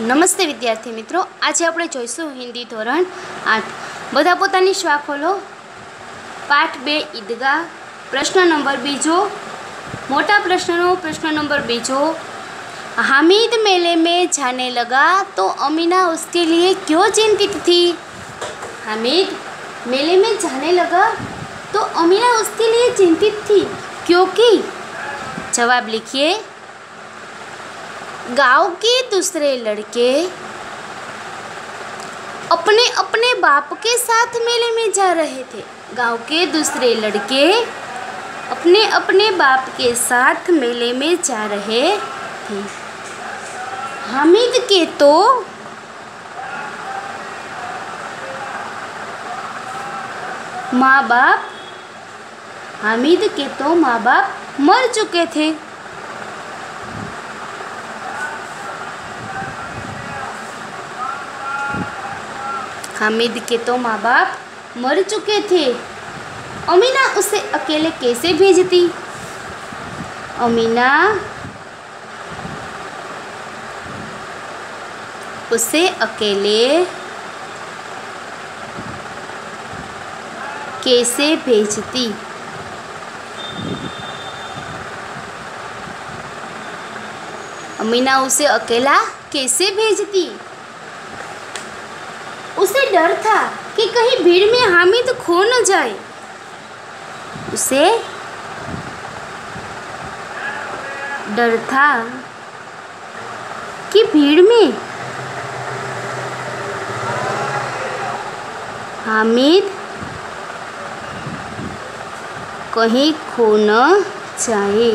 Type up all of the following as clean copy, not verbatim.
નમસ્તે વિદ્યાર્થી મિત્રો, આજે આપણે જોઈશું હિન્દી ધોરણ 8 બધા પોતાની શ્વા ખોલો। પાઠ 2 ઈદગાહ। પ્રશ્ન નંબર 2 मोटा प्रश्नों। प्रश्न नंबर 2 हामिद मेले में जाने लगा तो अमीना उसके लिए क्यों चिंतित थी। हामिद मेले में जाने लगा तो अमीना उसके लिए चिंतित थी क्योंकि। जवाब लिखिए। गांव के दूसरे लड़के अपने अपने बाप के साथ मेले में जा रहे थे। गांव के दूसरे लड़के अपने अपने बाप के साथ मेले में जा रहे थे। हामिद के तो माँ बाप हामिद के तो माँ बाप मर चुके थे। हामिद के तो माँ बाप मर चुके थे। अमीना उसे अकेले कैसे भेजती। अमीना उसे अकेले कैसे भेजती। अमीना उसे अकेला कैसे भेजती। उसे डर था कि कहीं भीड़ में हामिद खो न जाए। उसे डर था कि भीड़ में हामिद कहीं खो न जाए।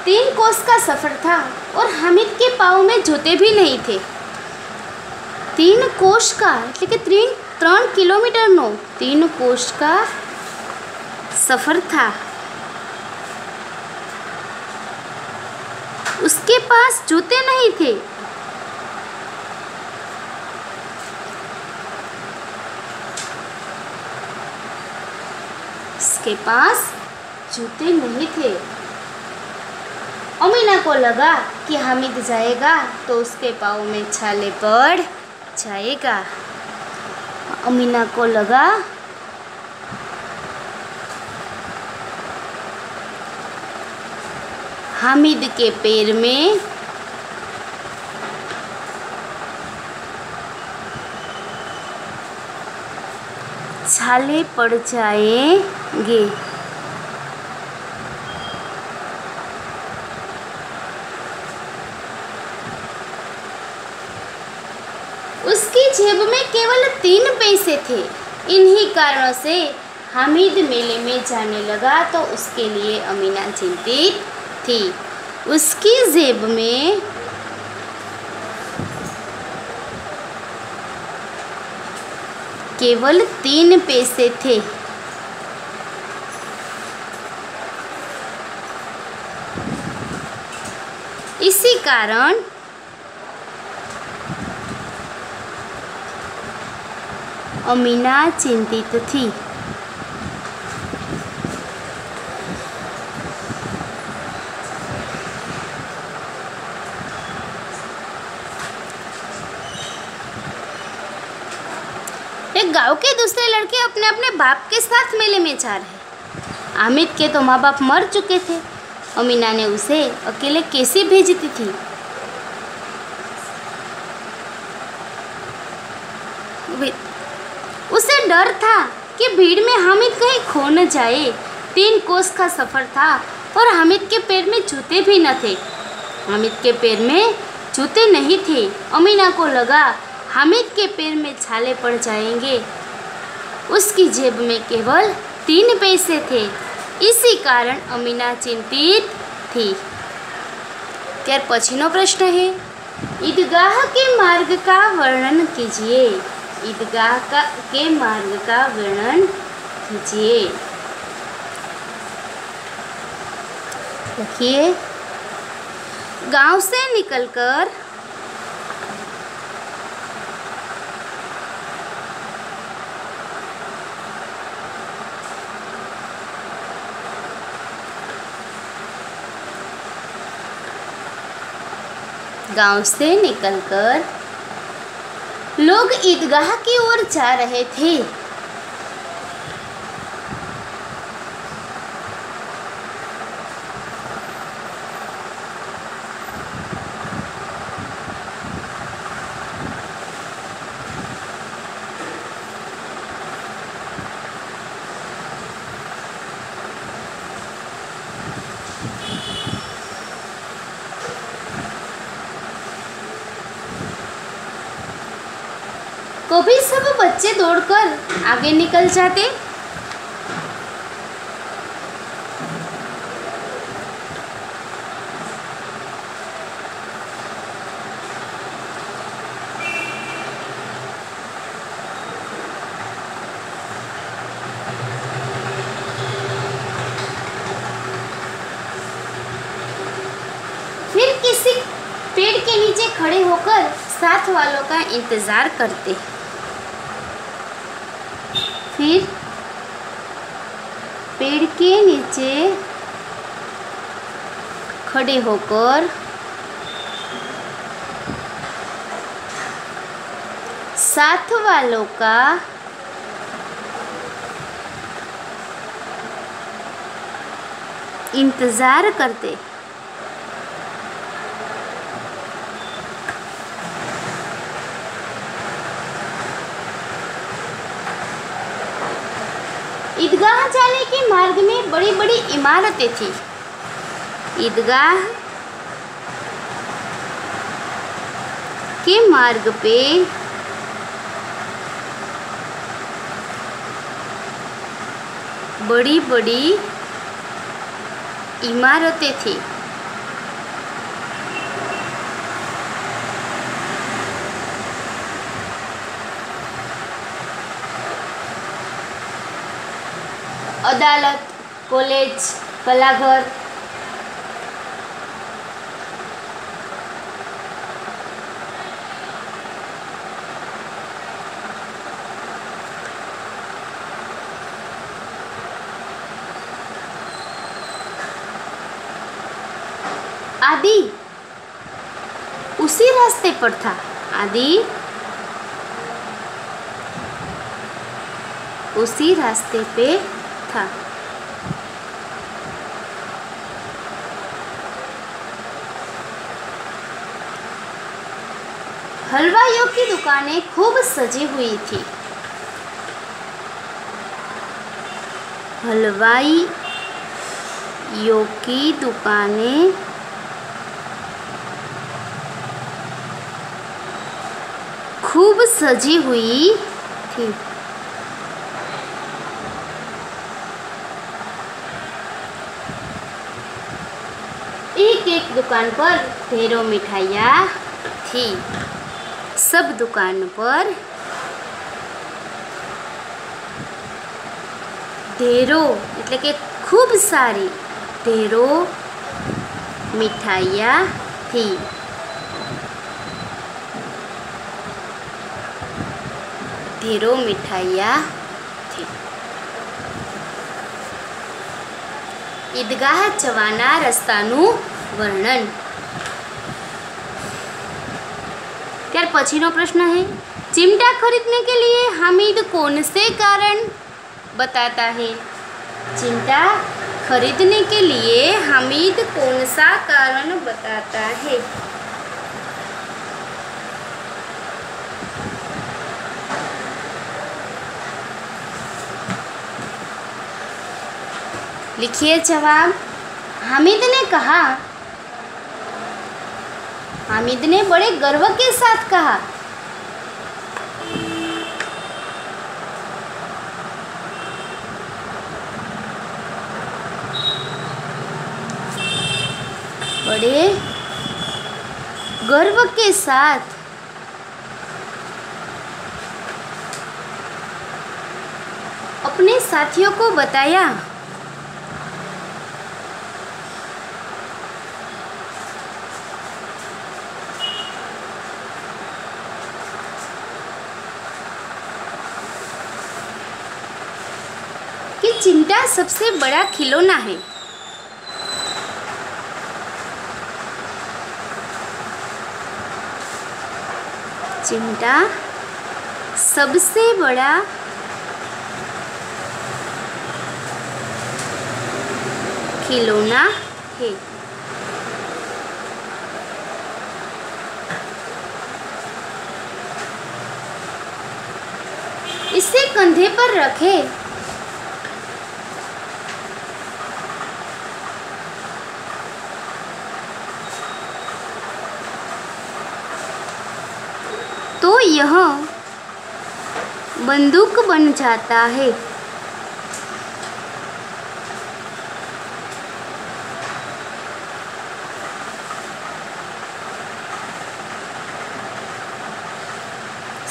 तीन कोस का सफ़र था और हामिद के पाँव में जूते भी नहीं थे। 3 कोस का એટલે કે 3 કિલોમીટરનો 3 कोस का सफ़र था। उसके पास जूते नहीं थे। उसके पास जूते नहीं थे। अमीना को लगा कि हामिद जाएगा तो उसके पाँव में छाले पड़ जाएगा। अमीना को लगा हामिद के पैर में छाले पड़ जाएंगे। उसकी जेब में केवल 3 पैसे थे। इन्हीं कारणों से हामिद मेले में जाने लगा तो उसके लिए अमीना चिंतित थी। उसकी जेब में केवल 3 पैसे थे। इसी कारण अमीना चिंतित थी। एक गांव के दूसरे लड़के अपने अपने बाप के साथ मेले में जा रहे। हामिद के तो माँ बाप मर चुके थे। अमीना ने उसे अकेले कैसे भेजती थी। उसे डर था कि भीड़ में हामिद कहीं खो न जाए। 3 कोस का सफ़र था और हामिद के पैर में जूते भी न थे। हामिद के पैर में जूते नहीं थे। अमीना को लगा हामिद के पैर में छाले पड़ जाएंगे। उसकी जेब में केवल 3 पैसे थे। इसी कारण अमीना चिंतित थी। त्यार पछीनो प्रश्न है, ईदगाह के मार्ग का वर्णन कीजिए। ईदगाह के मार्ग का वर्णन कीजिए। देखिए, गांव से निकलकर गांव से निकलकर लोग ईदगाह की ओर जा रहे थे। कभी सब बच्चे दौड़कर आगे निकल जाते, फिर किसी पेड़ के नीचे खड़े होकर साथ वालों का इंतजार करते। फिर पेड़ के नीचे खड़े होकर साथ वालों का इंतजार करते। ईदगाह जाने के मार्ग में बड़ी बड़ी इमारतें थी। ईदगाह के मार्ग पे बड़ी बड़ी इमारतें थी। अदालत, कॉलेज, कलाघर, आदि उसी रास्ते पर था। आदि उसी रास्ते पे था। हलवाइयों की दुकानें खूब सजी हुई थी। हलवाइयों की दुकानें खूब सजी हुई थी। एक एक दुकान पर ढेरों मिठाइयाँ थी। सब दुकान पर ढेरों એટલે કે खूब सारी ढेरों मिठाइयाँ थी। ढेरों मिठाइयाँ थी। ईदगाह जवाना रસ્તાનું वर्णन। त्यार पछीनो प्रश्न है, चिमटा खरीदने के लिए हामिद कौन से कारण बताता है? चिमटा खरीदने के लिए हामिद कौन सा कारण बताता है? लिखिए जवाब। हामिद ने कहा, हामिद ने बड़े गर्व के साथ कहा। बड़े गर्व के साथ अपने साथियों को बताया। कि चिमटा सबसे बड़ा खिलौना है। चिमटा सबसे बड़ा खिलौना है। इसे कंधे पर रखें। तो यह बंदूक बन जाता है।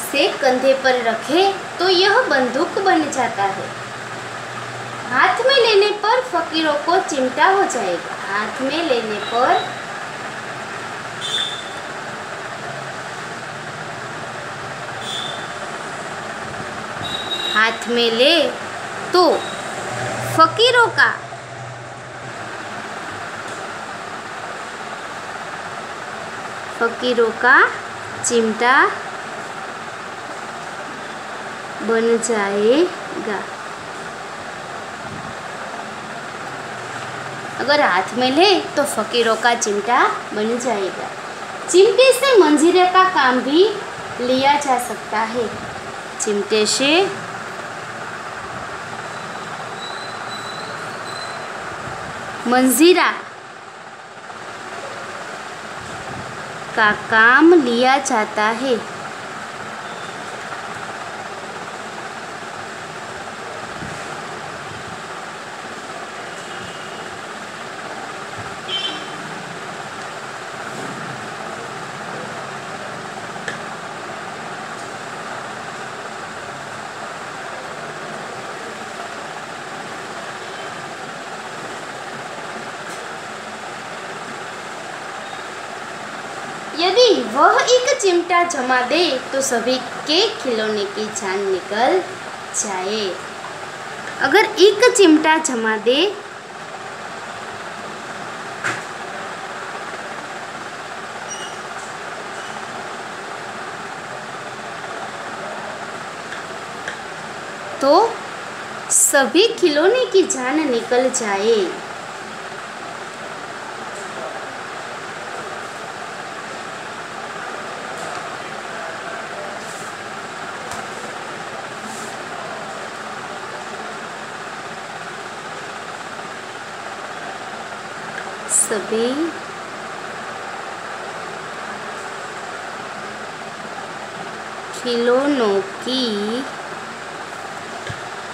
से कंधे पर रखें तो यह बंदूक बन जाता है। हाथ में लेने पर फकीरों को चिमटा हो जाएगा। हाथ में लेने पर हाथ में ले तो फकीरों का चिमटा बन जाएगा। अगर हाथ में ले तो फकीरों का चिमटा बन जाएगा। चिमटे से मंजीरे का काम भी लिया जा सकता है। चिमटे से मंजीरा का काम लिया जाता है। यदि वह एक चिमटा जमा दे तो सभी के खिलौने की जान निकल जाए। अगर एक चिमटा जमा दे तो सभी खिलौने की जान निकल जाए। सभी खिलौनों की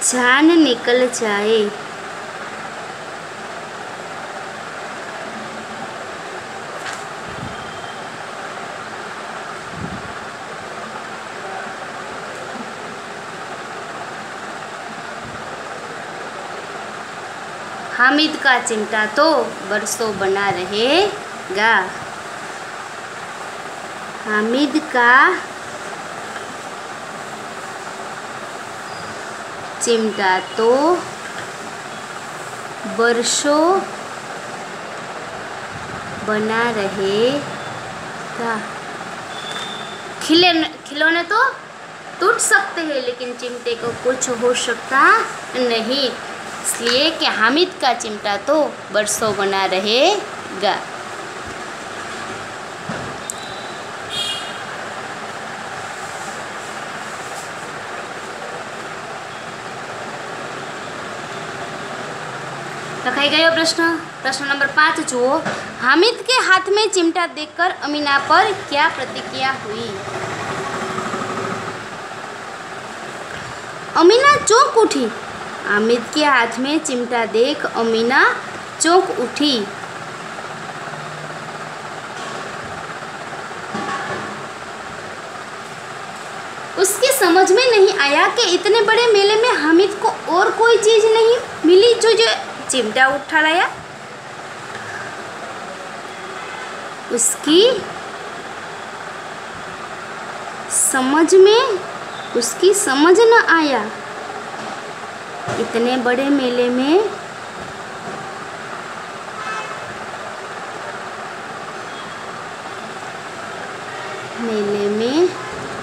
जान निकल जाए। हामिद का चिमटा तो बरसों बना रहेगा। हामिद का चिमटा तो बरसों बना रहेगा। खिलौने तो टूट सकते हैं लेकिन चिमटे को कुछ हो सकता नहीं, इसलिए कि हामिद का चिमटा तो बरसों बना रहेगा। लखाई गयो प्रश्न नंबर 5 जुओ। हामिद के हाथ में चिमटा देखकर अमीना पर क्या प्रतिक्रिया हुई? अमीना चौंक उठी। हामिद के हाथ में चिमटा देख अमीना चौंक उठी। उसकी समझ में नहीं आया कि इतने बड़े मेले में हामिद को और कोई चीज नहीं मिली जो चिमटा उठा लाया। उसकी समझ न आया इतने बड़े मेले में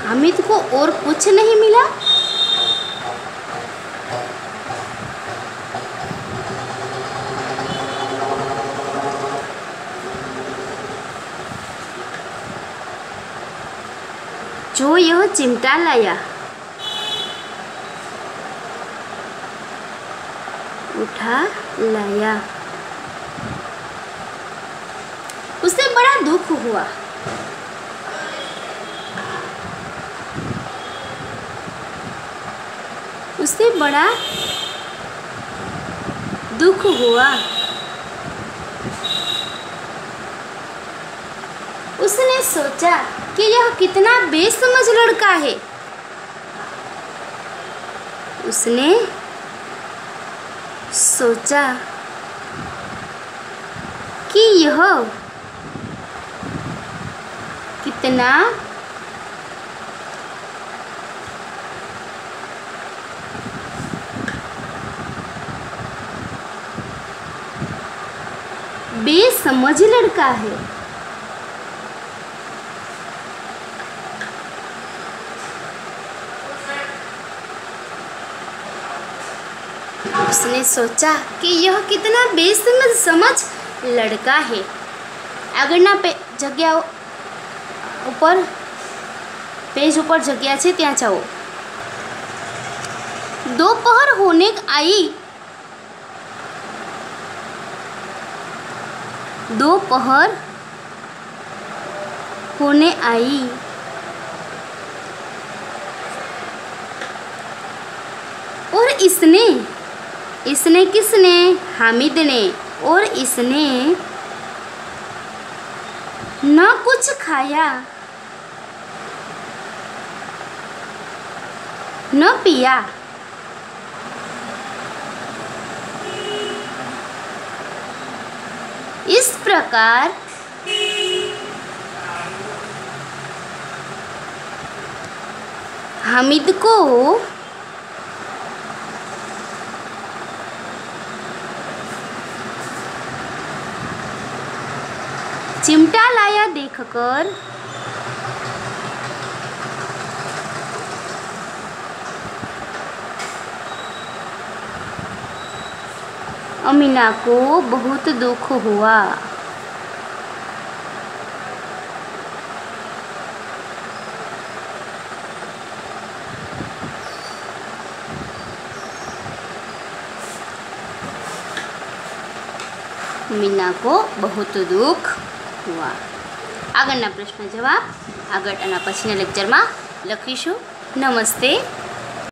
हामिद को और कुछ नहीं मिला। जो यह चिमटा लाया, उठा लाया, उसे बड़ा दुख हुआ। उसे बड़ा दुख हुआ। उसने सोचा कि यह कितना बेसमझ लड़का है। उसने सोचा कि यह कितना बेसमझ लड़का है। उसने सोचा कि यह कितना बेसमझ लड़का है। આગળના જગ્યા ઉપર पेज ऊपर जगह है त्या जाओ। दोपहर होने आई। दोपहर होने आई। और इसने किसने? हामिद ने। और इसने न कुछ खाया न पिया। इस प्रकार हामिद को चिमटा लाया देखकर अमीना को बहुत दुख हुआ। अमीना को बहुत दुख हुआ। આગળના પ્રશ્ન જવાબ આગળ અને પછીના લેક્ચરમાં લખીશું। નમસ્તે।